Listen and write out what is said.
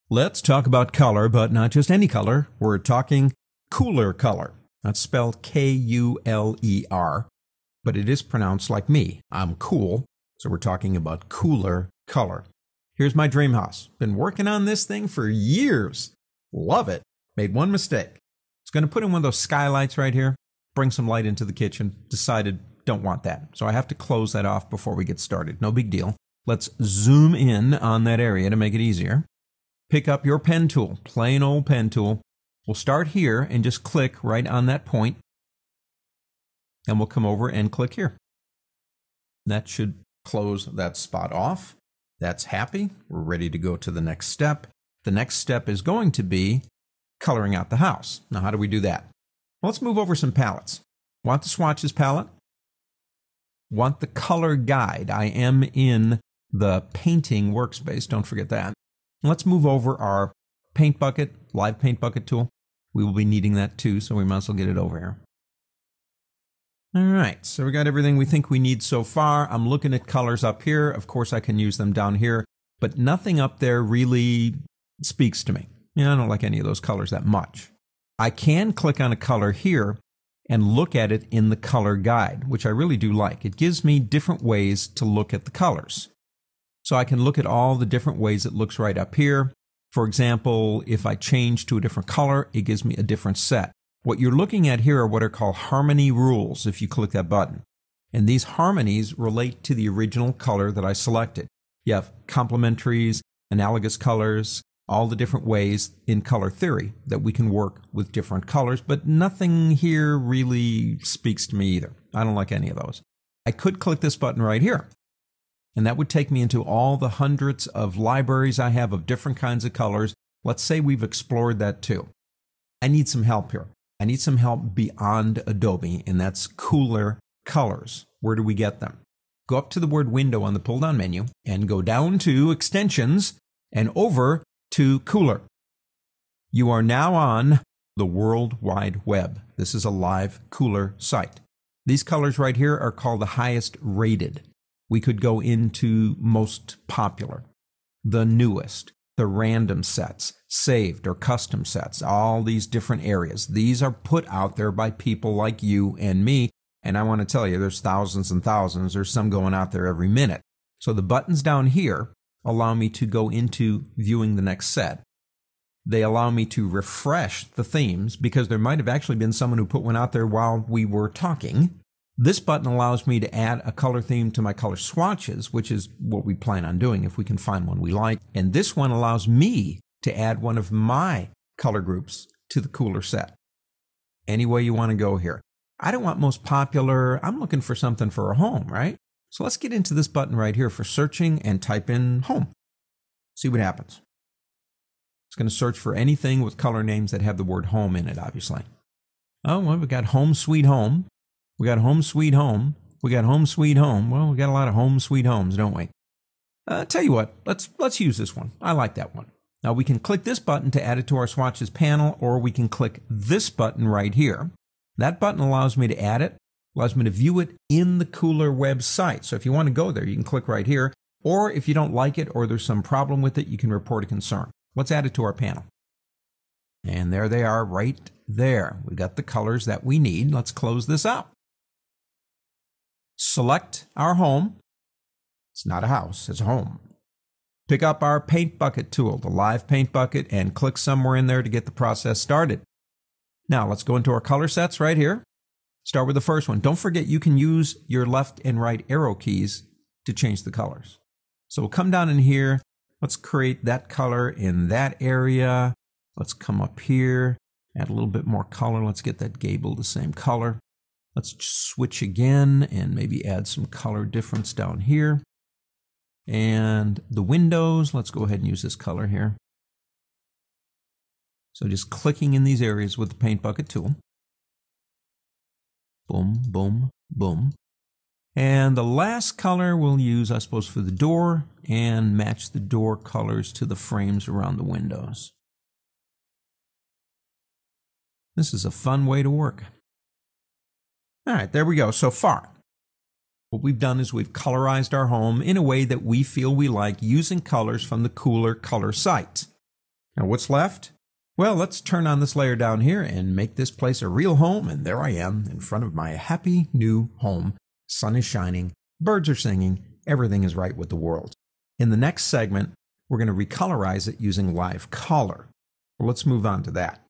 Let's talk about color, but not just any color. We're talking Kuler color. That's spelled K-U-L-E-R, but it is pronounced like me. I'm cool, so we're talking about Kuler color. Here's my dream house. Been working on this thing for years. Love it. Made one mistake. It's going to put in one of those skylights right here, bring some light into the kitchen. Decided don't want that. So I have to close that off before we get started. No big deal. Let's zoom in on that area to make it easier. Pick up your pen tool, plain old pen tool. We'll start here and just click right on that point. And we'll come over and click here. That should close that spot off. That's happy. We're ready to go to the next step. The next step is going to be coloring out the house. Now, how do we do that? Well, let's move over some palettes. Want the swatches palette? Want the color guide? I am in the painting workspace. Don't forget that. Let's move over our paint bucket, live paint bucket tool. We will be needing that too, so we might as well get it over here. All right, so we got everything we think we need so far. I'm looking at colors up here. Of course, I can use them down here, but nothing up there really speaks to me. I don't like any of those colors that much. I can click on a color here and look at it in the color guide, which I really do like. It gives me different ways to look at the colors. So I can look at all the different ways it looks right up here. For example, if I change to a different color, it gives me a different set. What you're looking at here are what are called harmony rules if you click that button. And these harmonies relate to the original color that I selected. You have complementaries, analogous colors, all the different ways in color theory that we can work with different colors, but nothing here really speaks to me either. I don't like any of those. I could click this button right here. And that would take me into all the hundreds of libraries I have of different kinds of colors. Let's say we've explored that too. I need some help here. I need some help beyond Adobe, and that's Kuler colors. Where do we get them? Go up to the word window on the pull-down menu and go down to extensions and over to Kuler. You are now on the World Wide Web. This is a live Kuler site. These colors right here are called the highest rated. We could go into most popular, the newest, the random sets, saved or custom sets, all these different areas. These are put out there by people like you and me. And I want to tell you, there's thousands and thousands. There's some going out there every minute. So the buttons down here allow me to go into viewing the next set. They allow me to refresh the themes because there might have actually been someone who put one out there while we were talking. This button allows me to add a color theme to my color swatches, which is what we plan on doing if we can find one we like. And this one allows me to add one of my color groups to the Kuler set. Any way you want to go here. I don't want most popular. I'm looking for something for a home, right? So let's get into this button right here for searching and type in home. See what happens. It's going to search for anything with color names that have the word home in it, obviously. Oh, well, we got home sweet home. We got home sweet home. We got home sweet home. Well, we got a lot of home sweet homes, don't we? Tell you what, let's use this one. I like that one. Now we can click this button to add it to our swatches panel, or we can click this button right here. That button allows me to add it, allows me to view it in the Kuler website. So if you want to go there, you can click right here. Or if you don't like it or there's some problem with it, you can report a concern. Let's add it to our panel. And there they are right there. We got the colors that we need. Let's close this out. Select our home. It's not a house, it's a home. Pick up our paint bucket tool, the live paint bucket, and click somewhere in there to get the process started. Now let's go into our color sets right here. Start with the first one. Don't forget you can use your left and right arrow keys to change the colors. So we'll come down in here. Let's create that color in that area. Let's come up here, add a little bit more color. Let's get that gable the same color. Let's switch again and maybe add some color difference down here. And the windows, let's go ahead and use this color here. So just clicking in these areas with the paint bucket tool. Boom, boom, boom. And the last color we'll use, I suppose, for the door and match the door colors to the frames around the windows. This is a fun way to work. All right, there we go. So far, what we've done is we've colorized our home in a way that we feel we like using colors from the Kuler color site. Now what's left? Well, let's turn on this layer down here and make this place a real home. And there I am in front of my happy new home. Sun is shining, birds are singing, everything is right with the world. In the next segment, we're going to recolorize it using live color. Well, let's move on to that.